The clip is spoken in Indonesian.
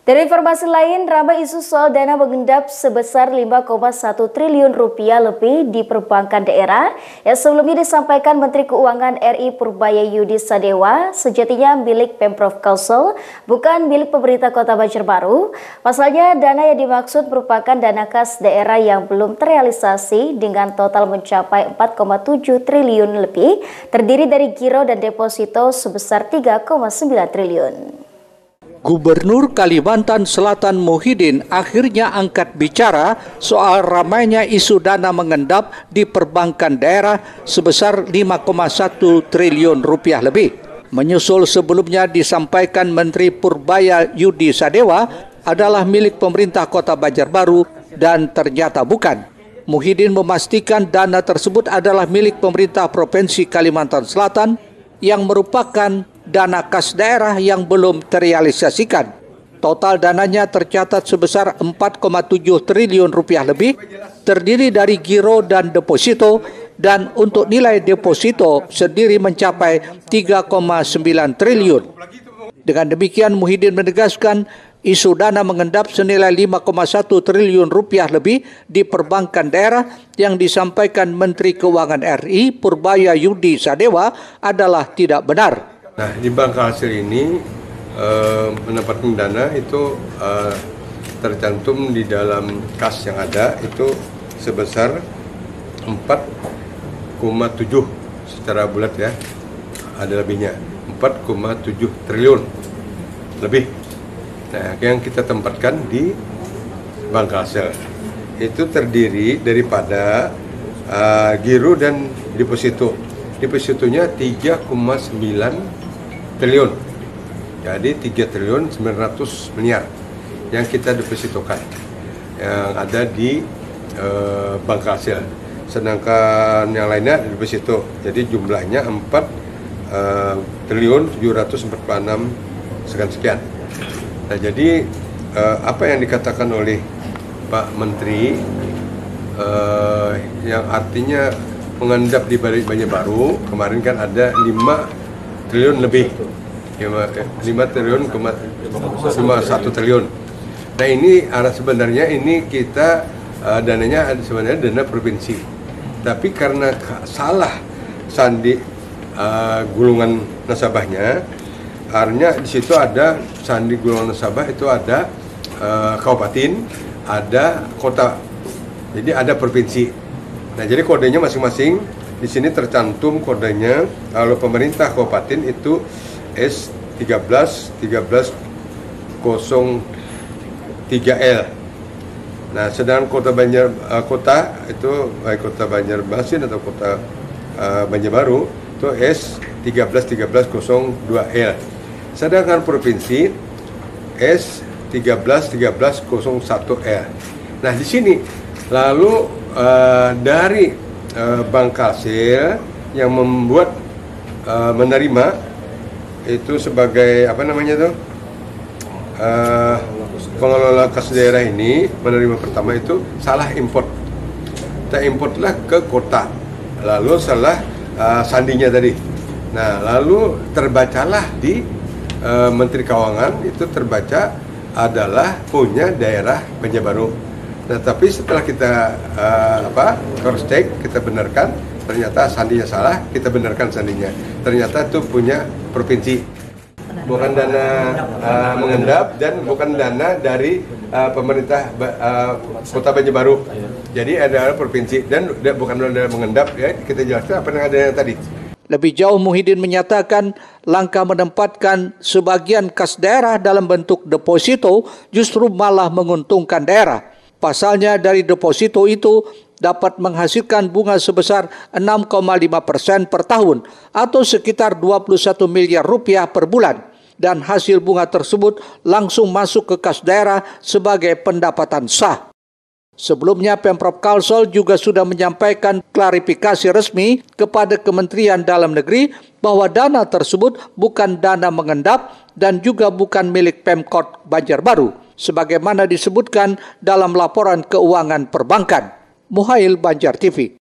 Dari informasi lain, ramai isu soal dana mengendap sebesar 5,1 triliun rupiah lebih di perbankan daerah yang sebelumnya disampaikan Menteri Keuangan RI Purbaya Yudi Sadewa sejatinya milik Pemprov Kalsel, bukan milik pemerintah Kota Banjarbaru. Pasalnya, dana yang dimaksud merupakan dana kas daerah yang belum terrealisasi dengan total mencapai 4,7 triliun lebih, terdiri dari giro dan deposito sebesar 3,9 triliun. Gubernur Kalimantan Selatan Muhyiddin akhirnya angkat bicara soal ramainya isu dana mengendap di perbankan daerah sebesar 5,1 triliun rupiah lebih. Menyusul sebelumnya disampaikan Menteri Purbaya Yudi Sadewa adalah milik pemerintah Kota Banjarbaru dan ternyata bukan. Muhyiddin memastikan dana tersebut adalah milik pemerintah Provinsi Kalimantan Selatan yang merupakan dana kas daerah yang belum terrealisasikan. Total dananya tercatat sebesar 4,7 triliun rupiah lebih, terdiri dari giro dan deposito, dan untuk nilai deposito sendiri mencapai 3,9 triliun. Dengan demikian, Muhyiddin menegaskan isu dana mengendap senilai 5,1 triliun rupiah lebih di perbankan daerah yang disampaikan Menteri Keuangan RI Purbaya Yudi Sadewa adalah tidak benar. Nah, di bank hasil ini menempatkan dana itu tercantum di dalam kas yang ada itu sebesar 4,7 secara bulat ya, ada lebihnya 4,7 triliun lebih. Nah, yang kita tempatkan di bank hasil itu terdiri daripada giro dan deposito. Depositonya 3,9 triliun. Jadi 3 triliun 900 miliar yang kita depositokan yang ada di bank hasil. Sedangkan yang lainnya deposito. Jadi jumlahnya 4 triliun 746 sekian. Nah, jadi apa yang dikatakan oleh Pak Menteri yang artinya mengendap di balik Banjarbaru, kemarin kan ada 5 triliun lebih, 5 triliun, 1 triliun. Nah, ini sebenarnya ini kita dananya sebenarnya dana provinsi, tapi karena salah sandi gulungan nasabahnya, artinya di situ ada sandi gulungan nasabah itu ada kabupaten, ada kota, jadi ada provinsi. Nah, jadi kodenya masing-masing. Di sini tercantum kodenya. Kalau pemerintah kabupaten itu S13-1303L. Nah, sedangkan kota itu baik kota Banjarmasin atau kota Banjarbaru itu S13-1302L. Sedangkan provinsi S13-1301L. Nah, di sini lalu dari bank hasil yang membuat menerima itu sebagai apa namanya tuh pengelola kas daerah ini menerima pertama itu salah import. Kita importlah ke kota, lalu salah sandinya tadi. Nah, lalu terbacalah di Menteri Keuangan itu terbaca adalah punya daerah Banjarbaru. Nah, tapi setelah kita cross check, kita benarkan, ternyata sandinya salah, kita benarkan sandinya. Ternyata itu punya provinsi, bukan dana mengendap dan bukan dana dari pemerintah Kota Banjarbaru. Jadi adalah provinsi dan bukan dana mengendap. Ya, kita jelaskan apa yang ada tadi. Lebih jauh, Muhyiddin menyatakan langkah menempatkan sebagian kas daerah dalam bentuk deposito justru malah menguntungkan daerah. Pasalnya dari deposito itu dapat menghasilkan bunga sebesar 6,5% per tahun atau sekitar 21 miliar rupiah per bulan. Dan hasil bunga tersebut langsung masuk ke kas daerah sebagai pendapatan sah. Sebelumnya Pemprov Kalsel juga sudah menyampaikan klarifikasi resmi kepada Kementerian Dalam Negeri bahwa dana tersebut bukan dana mengendap dan juga bukan milik Pemkot Banjarbaru, sebagaimana disebutkan dalam laporan keuangan perbankan. Muhail, Banjar TV.